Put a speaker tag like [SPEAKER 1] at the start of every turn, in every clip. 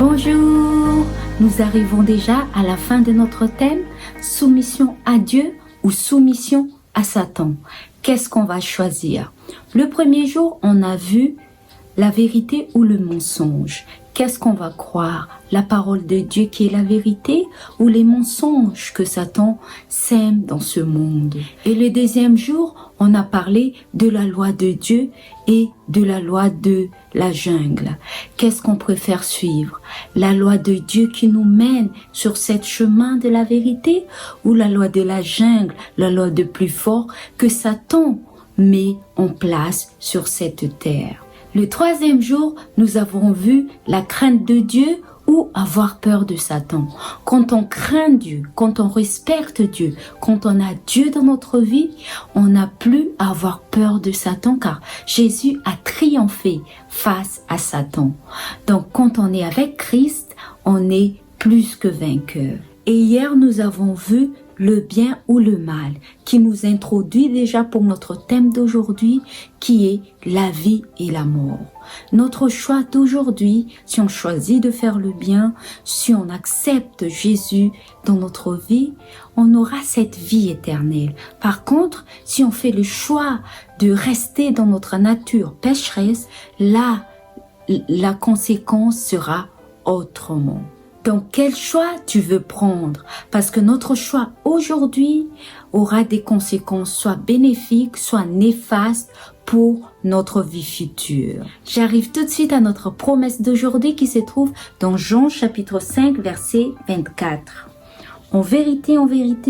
[SPEAKER 1] Bonjour, nous arrivons déjà à la fin de notre thème, soumission à Dieu ou soumission à Satan. Qu'est-ce qu'on va choisir? Le premier jour, on a vu la vérité ou le mensonge. Qu'est-ce qu'on va croire? La parole de Dieu qui est la vérité ou les mensonges que Satan sème dans ce monde? Et le deuxième jour, on a parlé de la loi de Dieu et de la loi de la jungle. Qu'est-ce qu'on préfère suivre? La loi de Dieu qui nous mène sur ce chemin de la vérité ou la loi de la jungle, la loi de plus fort que Satan met en place sur cette terre? Le troisième jour, nous avons vu la crainte de Dieu ou avoir peur de Satan. Quand on craint Dieu, quand on respecte Dieu, quand on a Dieu dans notre vie, on n'a plus à avoir peur de Satan car Jésus a triomphé face à Satan. Donc quand on est avec Christ, on est plus que vainqueur. Et hier, nous avons vu le bien ou le mal, qui nous introduit déjà pour notre thème d'aujourd'hui, qui est la vie et la mort. Notre choix d'aujourd'hui, si on choisit de faire le bien, si on accepte Jésus dans notre vie, on aura cette vie éternelle. Par contre, si on fait le choix de rester dans notre nature pécheresse, là, la conséquence sera autrement. Donc, quel choix tu veux prendre? Parce que notre choix aujourd'hui aura des conséquences soit bénéfiques, soit néfastes pour notre vie future. J'arrive tout de suite à notre promesse d'aujourd'hui qui se trouve dans Jean chapitre 5, verset 24. En vérité,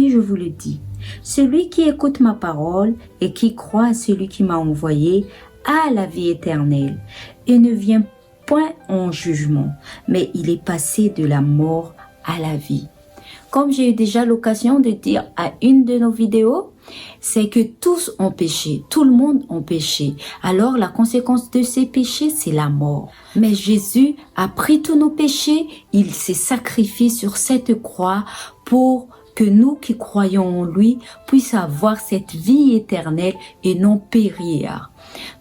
[SPEAKER 1] je vous le dis, celui qui écoute ma parole et qui croit à celui qui m'a envoyé a la vie éternelle et ne vient point en jugement, mais il est passé de la mort à la vie. Comme j'ai eu déjà l'occasion de dire à une de nos vidéos, c'est que tous ont péché, tout le monde a péché. Alors la conséquence de ces péchés, c'est la mort. Mais Jésus a pris tous nos péchés, il s'est sacrifié sur cette croix pour que nous qui croyons en lui puissions avoir cette vie éternelle et non périr.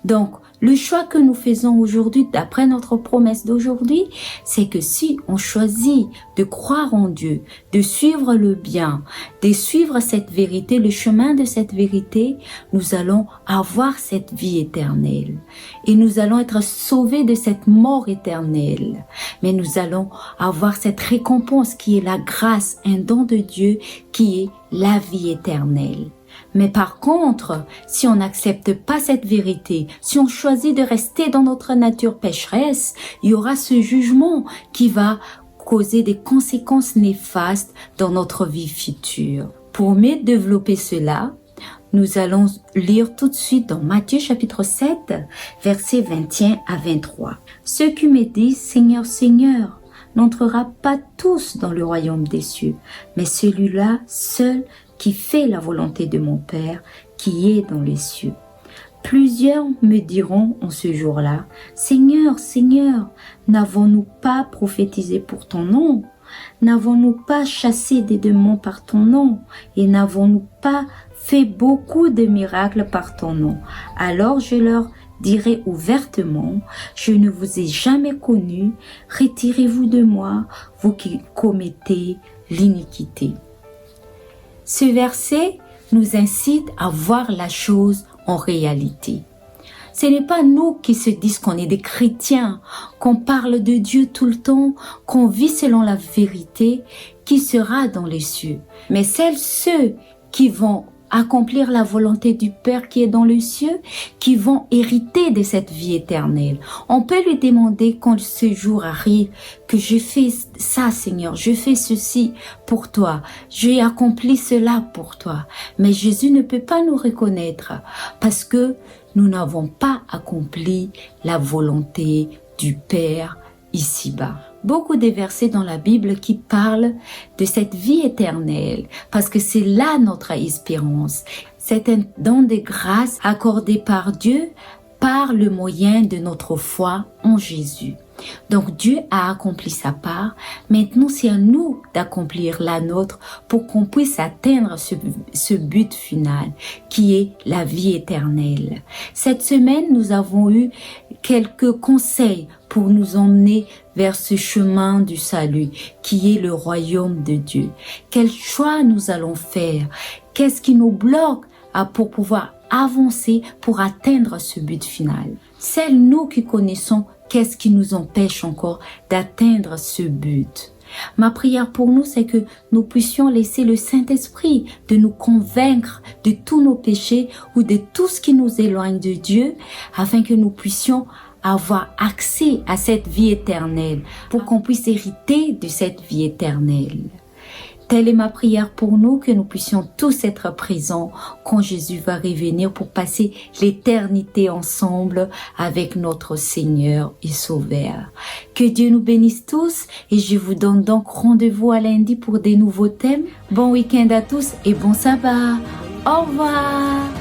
[SPEAKER 1] Donc, le choix que nous faisons aujourd'hui, d'après notre promesse d'aujourd'hui, c'est que si on choisit de croire en Dieu, de suivre le bien, de suivre cette vérité, le chemin de cette vérité, nous allons avoir cette vie éternelle. Et nous allons être sauvés de cette mort éternelle. Mais nous allons avoir cette récompense qui est la grâce, un don de Dieu qui est la vie éternelle. Mais par contre, si on n'accepte pas cette vérité, si on choisit de rester dans notre nature pécheresse, il y aura ce jugement qui va causer des conséquences néfastes dans notre vie future. Pour mieux développer cela, nous allons lire tout de suite dans Matthieu chapitre 7, versets 21 à 23. Ceux qui me disent « Seigneur, Seigneur », n'entrera pas tous dans le royaume des cieux, mais celui-là seul qui fait la volonté de mon Père qui est dans les cieux. Plusieurs me diront en ce jour-là, Seigneur, Seigneur, n'avons-nous pas prophétisé pour ton nom? N'avons-nous pas chassé des démons par ton nom? Et n'avons-nous pas fait beaucoup de miracles par ton nom? Alors je leur dirai ouvertement, je ne vous ai jamais connu, retirez-vous de moi, vous qui commettez l'iniquité. Ce verset nous incite à voir la chose en réalité. Ce n'est pas nous qui se disent qu'on est des chrétiens, qu'on parle de Dieu tout le temps, qu'on vit selon la vérité qui sera dans les cieux. Mais ceux qui vont accomplir la volonté du Père qui est dans les cieux, qui vont hériter de cette vie éternelle. On peut lui demander quand ce jour arrive que je fais ça, Seigneur, je fais ceci pour toi, j'ai accompli cela pour toi. Mais Jésus ne peut pas nous reconnaître parce que nous n'avons pas accompli la volonté du Père ici-bas. Beaucoup de versets dans la Bible qui parlent de cette vie éternelle, parce que c'est là notre espérance. C'est un don de grâce accordé par Dieu par le moyen de notre foi en Jésus. Donc Dieu a accompli sa part. Maintenant, c'est à nous d'accomplir la nôtre pour qu'on puisse atteindre ce but final qui est la vie éternelle. Cette semaine, nous avons eu quelques conseils pour nous emmener vers ce chemin du salut qui est le royaume de Dieu. Quel choix nous allons faire? Qu'est-ce qui nous bloque pour pouvoir avancer pour atteindre ce but final? C'est nous qui connaissons qu'est-ce qui nous empêche encore d'atteindre ce but. Ma prière pour nous, c'est que nous puissions laisser le Saint-Esprit de nous convaincre de tous nos péchés ou de tout ce qui nous éloigne de Dieu, afin que nous puissions avoir accès à cette vie éternelle, pour qu'on puisse hériter de cette vie éternelle. Telle est ma prière pour nous, que nous puissions tous être présents quand Jésus va revenir pour passer l'éternité ensemble avec notre Seigneur et Sauveur. Que Dieu nous bénisse tous et je vous donne donc rendez-vous à lundi pour des nouveaux thèmes. Bon week-end à tous et bon sabbat. Au revoir.